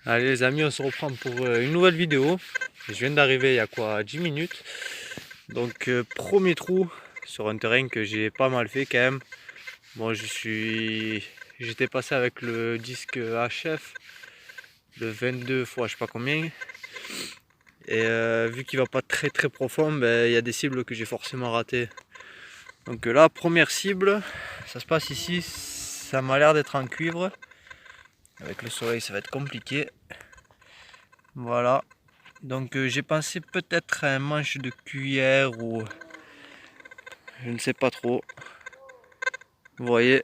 Allez les amis, on se reprend pour une nouvelle vidéo. Je viens d'arriver il y a quoi 10 minutes. Donc premier trou sur un terrain que j'ai pas mal fait quand même. Bon, j'étais passé avec le disque HF, le 22 fois je sais pas combien. Et vu qu'il va pas très profond, ben, il y a des cibles que j'ai forcément ratées. Donc là, première cible, ça se passe ici, ça m'a l'air d'être en cuivre. Avec le soleil ça va être compliqué. Voilà. Donc j'ai pensé peut-être à un manche de cuillère ou je ne sais pas trop. Vous voyez.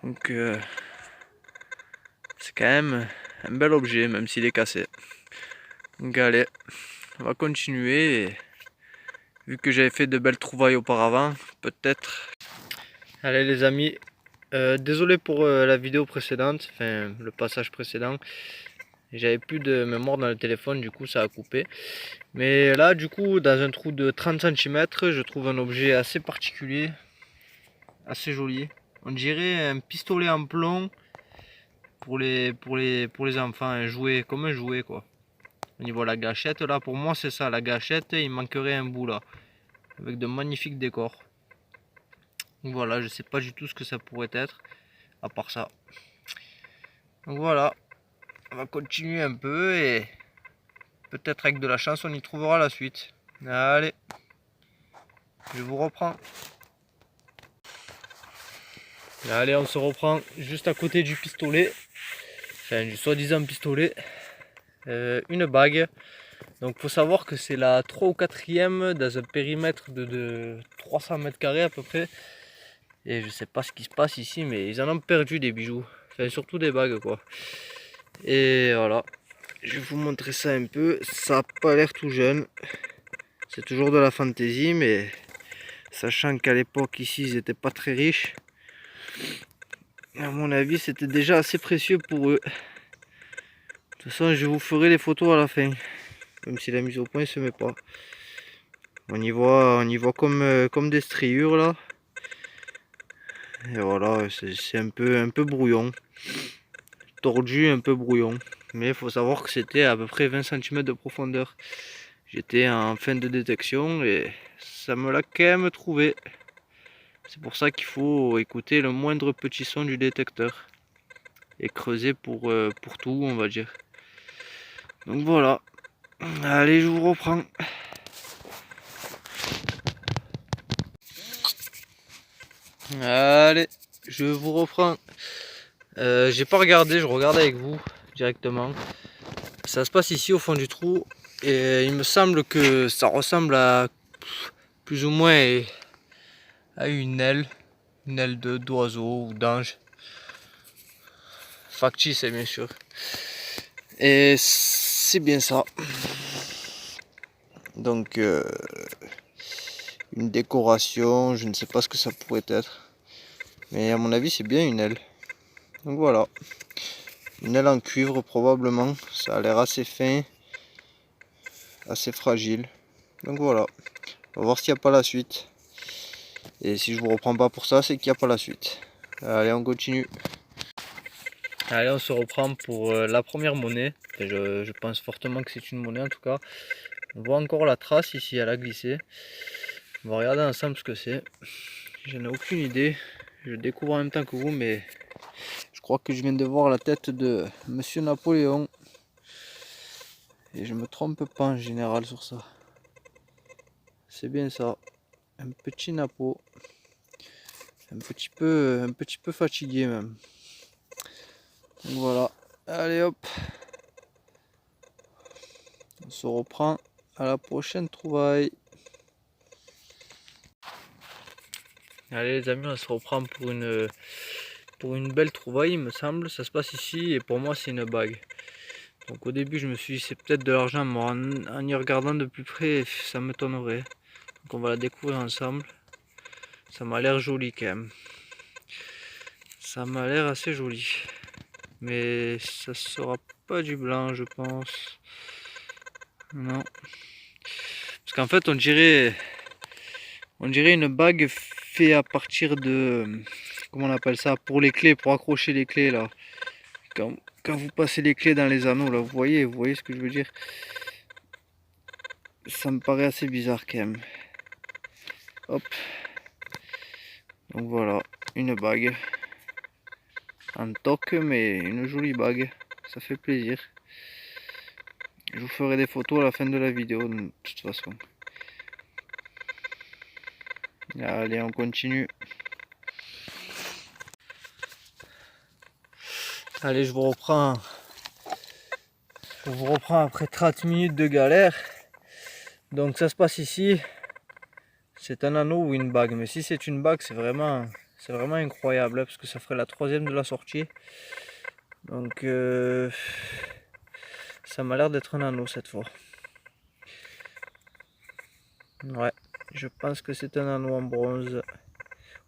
Donc c'est quand même un bel objet même s'il est cassé. Donc allez, on va continuer. Et vu que j'avais fait de belles trouvailles auparavant, peut-être. Allez les amis, désolé pour la vidéo précédente, enfin le passage précédent. J'avais plus de mémoire dans le téléphone, du coup ça a coupé. Mais là, du coup, dans un trou de 30 cm, je trouve un objet assez particulier, assez joli. On dirait un pistolet en plomb pour les enfants, un jouet, comme un jouet quoi. Au niveau de la gâchette, là, pour moi, c'est ça, la gâchette, il manquerait un bout là, avec de magnifiques décors. Donc voilà, je sais pas du tout ce que ça pourrait être, à part ça. Donc voilà, on va continuer un peu et peut-être avec de la chance, on y trouvera la suite. Allez, je vous reprends. Allez, on se reprend juste à côté du pistolet, enfin du soi-disant pistolet, une bague. Donc faut savoir que c'est la 3 ou 4e dans un périmètre de 300 mètres carrés à peu près. Et je sais pas ce qui se passe ici, mais ils en ont perdu des bijoux, enfin surtout des bagues quoi. Et voilà, je vais vous montrer ça un peu, ça n'a pas l'air tout jeune. C'est toujours de la fantaisie, mais sachant qu'à l'époque ici ils n'étaient pas très riches, à mon avis c'était déjà assez précieux pour eux. De toute façon, je vous ferai les photos à la fin, même si la mise au point se met pas. On y voit comme des striures là. Et voilà, c'est un peu brouillon. Tordu, un peu brouillon. Mais il faut savoir que c'était à peu près 20 cm de profondeur. J'étais en fin de détection et ça me l'a quand même trouvé. C'est pour ça qu'il faut écouter le moindre petit son du détecteur. Et creuser pour tout, on va dire. Donc voilà. Allez, je vous reprends. Allez, je vous reprends. J'ai pas regardé, je regarde avec vous directement. Ça se passe ici au fond du trou et il me semble que ça ressemble à plus ou moins à une aile d'oiseau ou d'ange. Factice bien sûr. Et c'est bien ça. Donc une décoration, je ne sais pas ce que ça pourrait être. Mais à mon avis c'est bien une aile. Donc voilà. Une aile en cuivre probablement. Ça a l'air assez fin. Assez fragile. Donc voilà. On va voir s'il n'y a pas la suite. Et si je vous reprends pas pour ça, c'est qu'il n'y a pas la suite. Allez, on continue. Allez, on se reprend pour la première monnaie. Enfin, je pense fortement que c'est une monnaie en tout cas. On voit encore la trace ici, elle a glissé. On va regarder ensemble ce que c'est. Je n'ai aucune idée. Je découvre en même temps que vous, mais je crois que je viens de voir la tête de Monsieur Napoléon. Et je me trompe pas en général sur ça. C'est bien ça. Un petit napo. Un petit peu fatigué même. Donc voilà. Allez hop. On se reprend à la prochaine trouvaille. Allez les amis, on se reprend pour une belle trouvaille il me semble. Ça se passe ici et pour moi c'est une bague. Donc au début je me suis dit c'est peut-être de l'argent, mais en y regardant de plus près ça m'étonnerait. Donc on va la découvrir ensemble. Ça m'a l'air joli quand même. Ça m'a l'air assez joli. Mais ça sera pas du blanc je pense. Non. Parce qu'en fait on dirait une bague faite à partir de... Comment on appelle ça? Pour les clés, pour accrocher les clés là. quand vous passez les clés dans les anneaux, là, vous voyez ce que je veux dire? Ça me paraît assez bizarre quand même. Hop. Donc voilà, une bague. En toque, mais une jolie bague. Ça fait plaisir. Je vous ferai des photos à la fin de la vidéo, de toute façon. Allez, on continue. Allez, je vous reprends après 30 minutes de galère. Donc ça se passe ici. C'est un anneau ou une bague. Mais si c'est une bague, c'est vraiment incroyable. Parce que ça ferait la 3e de la sortie. Donc ça m'a l'air d'être un anneau cette fois. Ouais, je pense que c'est un anneau en bronze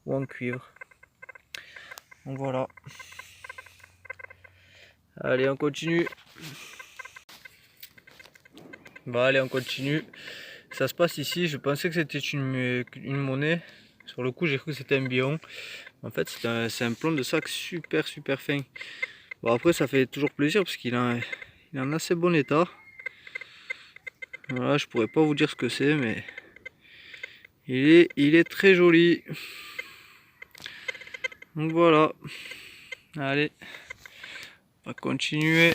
ou en cuivre. Donc voilà. Allez, on continue. Bon, allez, on continue. Ça se passe ici. Je pensais que c'était une monnaie. Sur le coup, j'ai cru que c'était un billon. En fait, c'est un plomb de sac super fin. Bon, après, ça fait toujours plaisir parce qu'il est en assez bon état. Voilà, je pourrais pas vous dire ce que c'est, mais il est très joli. Donc voilà. Allez, on va continuer.